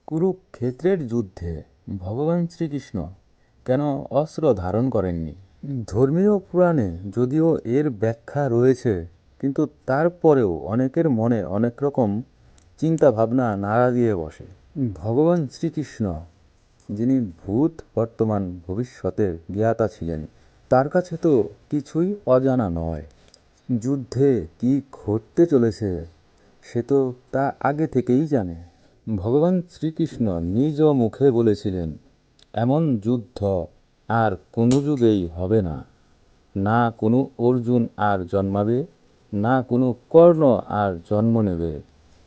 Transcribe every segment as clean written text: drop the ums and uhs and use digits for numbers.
কুরুক্ষেত্রের যুদ্ধে ভগবান শ্রীকৃষ্ণ কেন অস্ত্র ধারণ করেননি? ধর্মীয় পুরাণে যদিও এর ব্যাখ্যা রয়েছে, কিন্তু তারপরেও অনেকের মনে অনেক রকম চিন্তা ভাবনা নাড়া দিয়ে বসে। ভগবান শ্রীকৃষ্ণ, যিনি ভূত, বর্তমান, ভবিষ্যতের জ্ঞাতা ছিলেন, তার কাছে তো কিছুই অজানা নয়। যুদ্ধে কি ঘটতে চলেছে সে তো তা আগে থেকেই জানে। ভগবান শ্রীকৃষ্ণ নিজ মুখে বলেছিলেন, এমন যুদ্ধ আর কোনো যুগেই হবে না। না কোনো অর্জুন আর জন্মাবে, না কোনো কর্ণ আর জন্ম নেবে।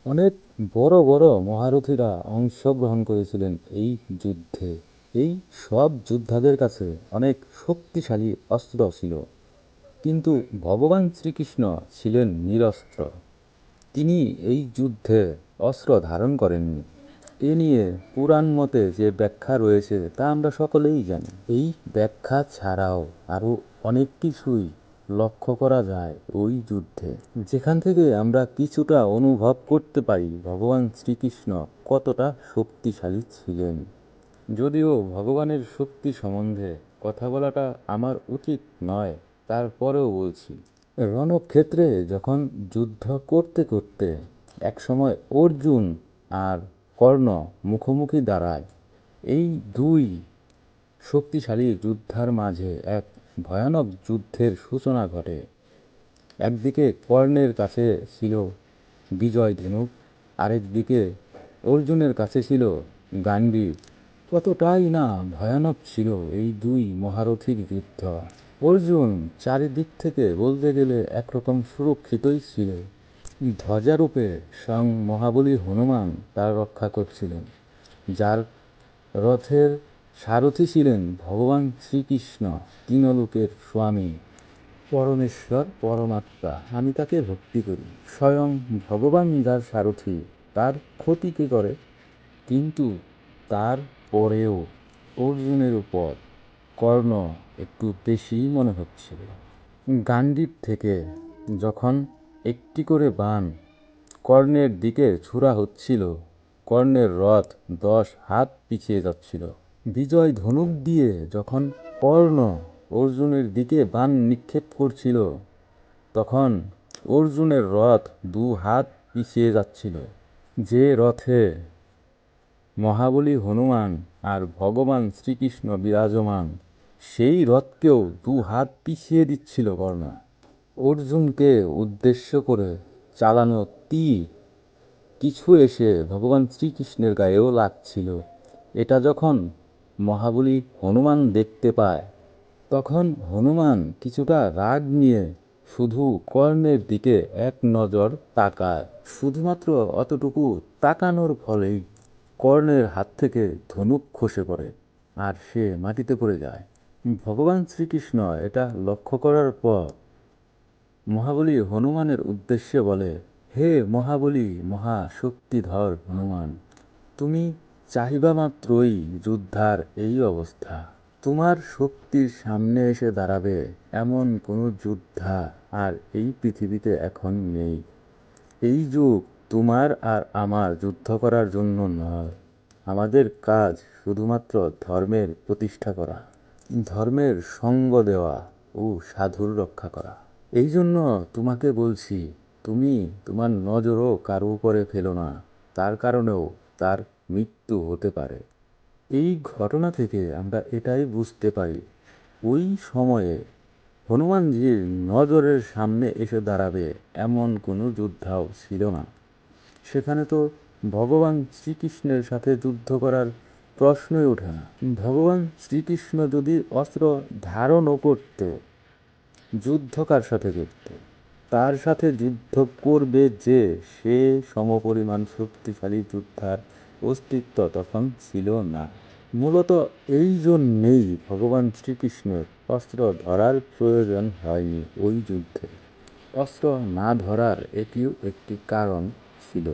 অনেক বড় বড় মহারথীরা অংশগ্রহণ করেছিলেন এই যুদ্ধে। এই সব যোদ্ধাদের কাছে অনেক শক্তিশালী অস্ত্র ছিল, কিন্তু ভগবান শ্রীকৃষ্ণ ছিলেন নিরস্ত্র। তিনি এই যুদ্ধে অস্ত্র ধারণ করেননি। এ নিয়ে পুরাণ মতে যে ব্যাখ্যা রয়েছে তা আমরা সকলেই জানি। এই ব্যাখ্যা ছাড়াও আরও অনেক কিছুই লক্ষ্য করা যায় ওই যুদ্ধে, যেখান থেকে আমরা কিছুটা অনুভব করতে পারি ভগবান শ্রীকৃষ্ণ কতটা শক্তিশালী ছিলেন। যদিও ভগবানের শক্তি সম্বন্ধে কথা বলাটা আমার উচিত নয়, তারপরেও বলছি। রণক্ষেত্রে যখন যুদ্ধ করতে করতে একসময় অর্জুন আর কর্ণ মুখোমুখি দাঁড়ায়, এই দুই শক্তিশালী যোদ্ধার মাঝে এক ভয়ানক যুদ্ধের সূচনা ঘটে। একদিকে কর্ণের কাছে ছিল বিজয় ধনুক, আরেকদিকে অর্জুনের কাছে ছিল গান্ডীব। কতটাই না ভয়ানক ছিল এই দুই মহারথীর যুদ্ধ। অর্জুন চারিদিক থেকে বলতে গেলে একরকম সুরক্ষিতই ছিল। ধ্বজারূপে স্বয়ং মহাবলী হনুমান তার রক্ষা করছিলেন, যার রথের সারথি ছিলেন ভগবান শ্রীকৃষ্ণ, তিনলোকের স্বামী, পরমেশ্বর, পরমাত্মা। আমি তাকে ভক্তি করি। স্বয়ং ভগবান যার সারথি, তার ক্ষতি কে করে? কিন্তু তার পরেও অর্জুনের উপর কর্ণ একটু বেশিই মনে হচ্ছিল। গান্ডীব থেকে যখন একটি করে বাণ কর্ণের দিকে ছোড়া হচ্ছিল, কর্ণের রথ 10 হাত পিছিয়ে যাচ্ছিল। বিজয় ধনুক দিয়ে যখন কর্ণ অর্জুনের দিকে বাণ নিক্ষেপ করছিল, তখন অর্জুনের রথ 2 হাত পিছিয়ে যাচ্ছিল। যে রথে মহাবলী হনুমান আর ভগবান শ্রীকৃষ্ণ বিরাজমান, সেই রথকেও 2 হাত পিছিয়ে দিচ্ছিল কর্ণ। অর্জুনকে উদ্দেশ্য করে চালানো তীর কিছু এসে ভগবান শ্রীকৃষ্ণের গায়েও লাগছিল। এটা যখন মহাবলী হনুমান দেখতে পায়, তখন হনুমান কিছুটা রাগ নিয়ে শুধু কর্ণের দিকে এক নজর তাকায়। শুধুমাত্র অতটুকু তাকানোর ফলেই কর্ণের হাত থেকে ধনুক খসে পড়ে আর সে মাটিতে পড়ে যায়। ভগবান শ্রীকৃষ্ণ এটা লক্ষ্য করার পর মহাবলী হনুমানের উদ্দেশ্যে বলে, হে মহাবলী মহাশক্তিধর হনুমান, তুমি চাহিবা মাত্রই যোদ্ধার এই অবস্থা। তোমার শক্তির সামনে এসে দাঁড়াবে এমন কোনো যোদ্ধা আর এই পৃথিবীতে এখন নেই। এই যুগ তোমার আর আমার যুদ্ধ করার জন্য নয়। আমাদের কাজ শুধুমাত্র ধর্মের প্রতিষ্ঠা করা, ধর্মের সঙ্গ দেওয়া ও সাধুর রক্ষা করা। এই জন্য তোমাকে বলছি, তুমি তোমার নজরও কারো উপরে ফেলো না, তার কারণেও তার মৃত্যু হতে পারে। এই ঘটনা থেকে আমরা এটাই বুঝতে পারি, ওই সময়ে হনুমানজির নজরের সামনে এসে দাঁড়াবে এমন কোনো যোদ্ধাও ছিল না। সেখানে তো ভগবান শ্রীকৃষ্ণের সাথে যুদ্ধ করার প্রশ্নই ওঠে না। ভগবান শ্রীকৃষ্ণ যদি অস্ত্র ধারণও করতে, যুদ্ধ কার সাথে করতে? তার সাথে যুদ্ধ করবে যে সে সমপরিমাণ শক্তিশালী যোদ্ধার অস্তিত্ব তখন ছিল না। মূলত এই জন্যেই ভগবান শ্রীকৃষ্ণের অস্ত্র ধরার প্রয়োজন হয়নি ওই যুদ্ধে। অস্ত্র না ধরার এটিও একটি কারণ ছিল।